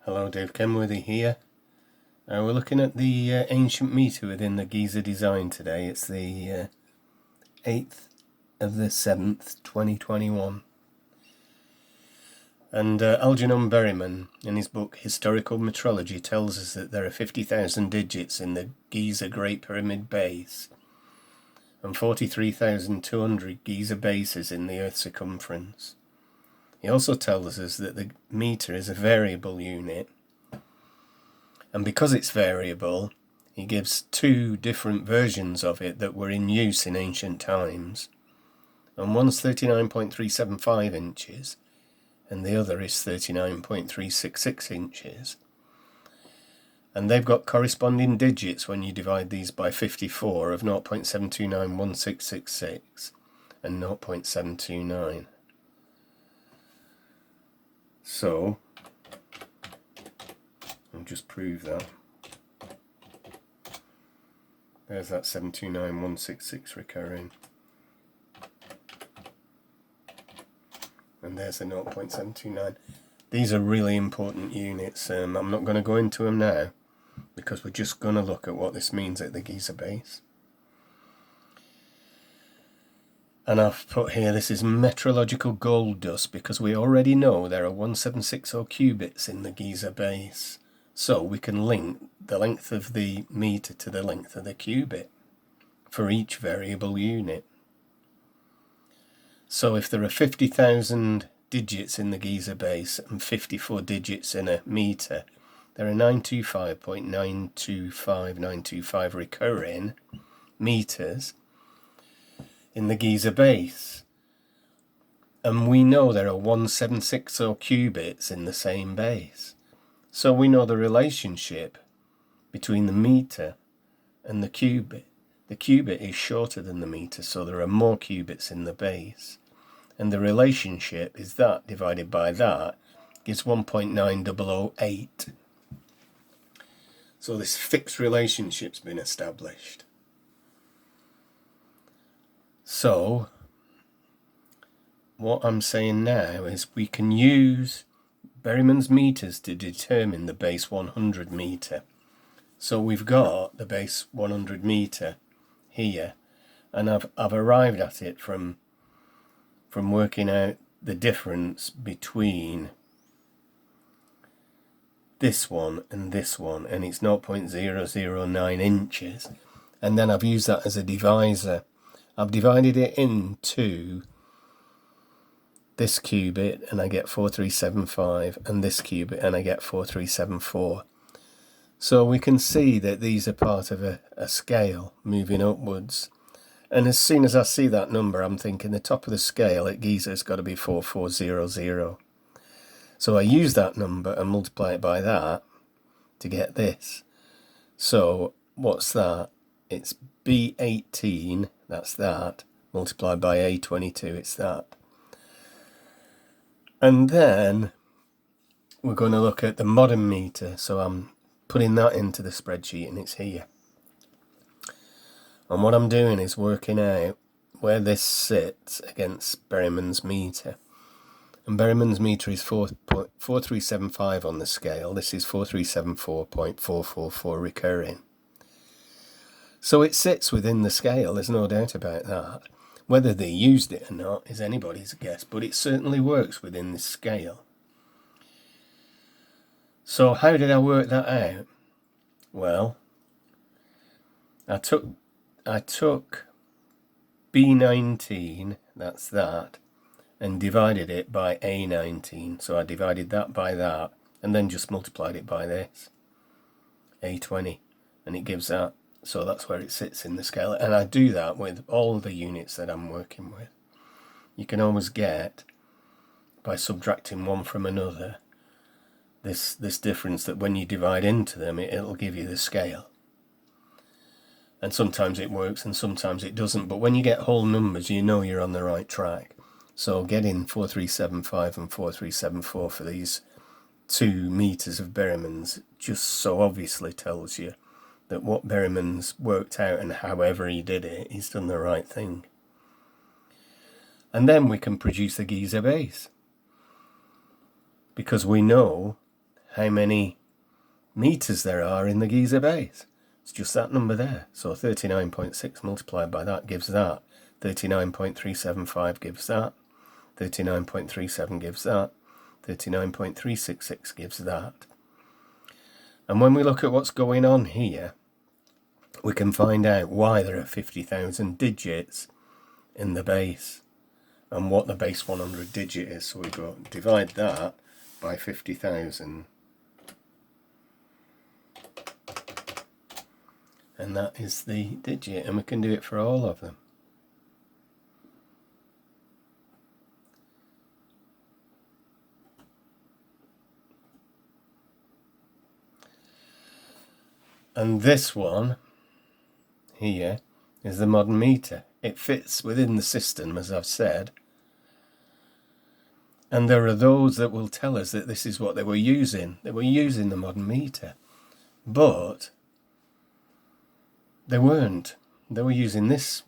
Hello, Dave Kenworthy here. We're looking at the ancient meter within the Giza design today. It's the 8th of the 7th, 2021. And Algernon Berryman, in his book Historical Metrology, tells us that there are 50,000 digits in the Giza Great Pyramid base and 43,200 Giza bases in the Earth's circumference. He also tells us that the meter is a variable unit, and because it's variable, he gives two different versions of it that were in use in ancient times, and one's 39.375 inches and the other is 39.366 inches, and they've got corresponding digits when you divide these by 54 of 0.7291666 and 0.729. So, I'll just prove that. There's that 729.166 recurring. And there's the 0.729. These are really important units. I'm not going to go into them now, because we're just going to look at what this means at the Giza base. And I've put here, this is metrological gold dust, because we already know there are 1760 cubits in the Giza base. So we can link the length of the meter to the length of the cubit for each variable unit. So if there are 50,000 digits in the Giza base and 54 digits in a meter, there are 925.925925 recurring meters in the Giza base, and we know there are 1760 cubits in the same base, so we know the relationship between the meter and the cubit. The cubit is shorter than the meter, so there are more cubits in the base, and the relationship is that divided by that gives 1.9008. So this fixed relationship's been established. So, what I'm saying now is we can use Berrymans meters to determine the base 100 meter. So we've got the base 100 meter here, and I've arrived at it from working out the difference between this one, and it's 0.009 inches, and then I've used that as a divisor. I've divided it into this cubit and I get 4375, and this cubit and I get 4374. So we can see that these are part of a scale moving upwards. And as soon as I see that number, I'm thinking the top of the scale at Giza has got to be 4400. So I use that number and multiply it by that to get this. So what's that? It's B18, that's that, multiplied by A22, it's that. And then we're going to look at the modern meter, so I'm putting that into the spreadsheet and it's here. And what I'm doing is working out where this sits against Berrymans meter. And Berrymans meter is 4375 on the scale. This is 4374.444 recurring. So it sits within the scale, there's no doubt about that. Whether they used it or not is anybody's guess, but it certainly works within this scale. So how did I work that out? Well, I took B19, that's that, and divided it by A19. So I divided that by that, and then just multiplied it by this, A20, and it gives that. So that's where it sits in the scale, and I do that with all the units that I'm working with. You can always get, by subtracting one from another, this difference that when you divide into them, it'll give you the scale. And sometimes it works and sometimes it doesn't, but when you get whole numbers, you know you're on the right track. So getting 4375 and 4374 for these 2 meters of Berrymans just so obviously tells you that what Berrymans worked out, and however he did it, he's done the right thing. And then we can produce the Giza base, because we know how many meters there are in the Giza base. It's just that number there. So 39.6 multiplied by that gives that. 39.375 gives that. 39.37 gives that. 39.366 gives that. And when we look at what's going on here, we can find out why there are 50,000 digits in the base and what the base 100 digit is. So we go divide that by 50,000. And that is the digit, and we can do it for all of them. And this one here is the modern meter. It fits within the system, as I've said. And there are those that will tell us that this is what they were using. They were using the modern meter. But they weren't. They were using this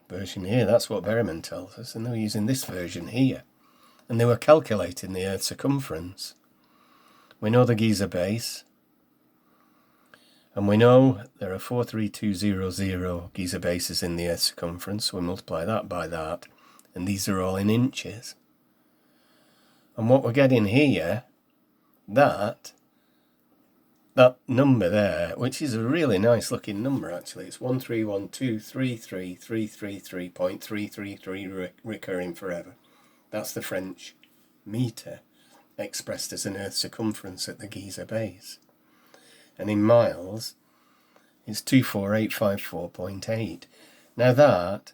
version here. That's what Berryman tells us. And they were using this version here. And they were calculating the Earth's circumference. We know the Giza base. And we know there are 43200 Giza bases in the Earth's circumference. So we multiply that by that. And these are all in inches. And what we're getting here, that number there, which is a really nice looking number actually, it's 1312333.333 recurring forever. That's the French meter expressed as an Earth circumference at the Giza base. And in miles, it's 24854.8. Now that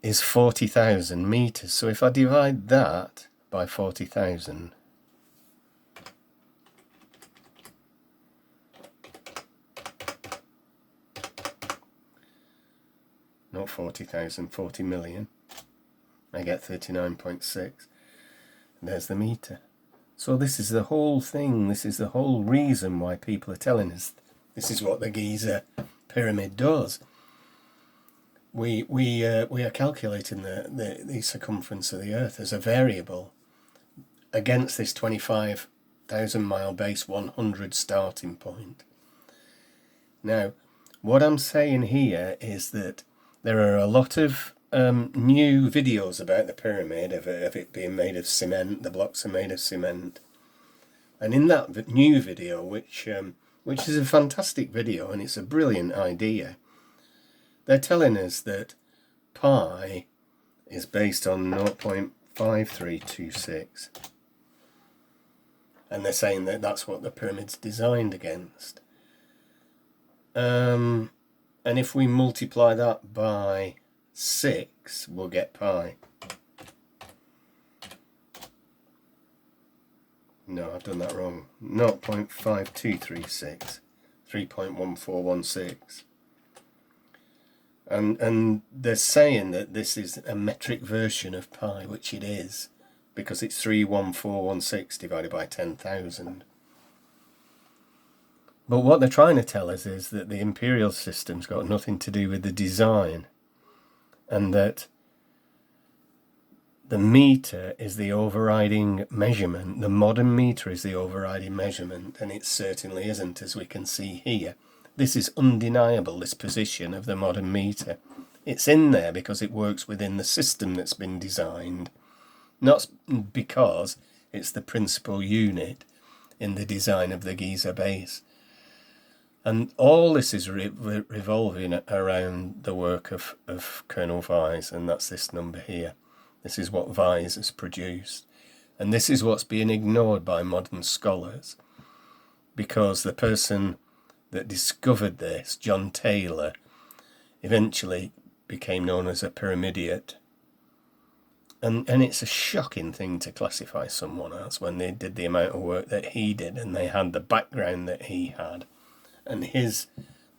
is 40,000 meters. So if I divide that by 40,000, not 40,000, 40 million, I get 39.6. There's the meter. So this is the whole thing. This is the whole reason why people are telling us this is what the Giza pyramid does. We are calculating the circumference of the Earth as a variable against this 25,000 mile base 100 starting point. Now, what I'm saying here is that there are a lot of new videos about the pyramid, of it being made of cement. The blocks are made of cement. And in that new video, which is a fantastic video and it's a brilliant idea, they're telling us that pi is based on 0.5326. And they're saying that that's what the pyramid's designed against. And if we multiply that by 6, we'll get pi. No, I've done that wrong. 0.5236, 3.1416. And they're saying that this is a metric version of pi, which it is, because it's 31416 divided by 10,000. But what they're trying to tell us is that the imperial system's got nothing to do with the design, and that the meter is the overriding measurement. The modern meter is the overriding measurement, and it certainly isn't, as we can see here. This is undeniable, this position of the modern meter. It's in there because it works within the system that's been designed, not because it's the principal unit in the design of the Giza base. And all this is revolving around the work of Colonel Vise, and that's this number here. This is what Vise has produced. And this is what's being ignored by modern scholars, because the person that discovered this, John Taylor, eventually became known as a pyramidiot. And it's a shocking thing to classify someone as when they did the amount of work that he did and they had the background that he had. And his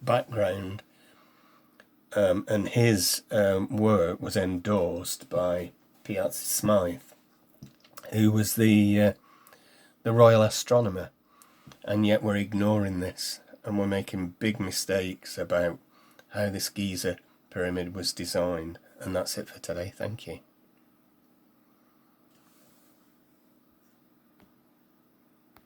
background and his work was endorsed by Piazzi Smythe, who was the royal astronomer. And yet we're ignoring this, and we're making big mistakes about how this Giza pyramid was designed. And that's it for today. Thank you.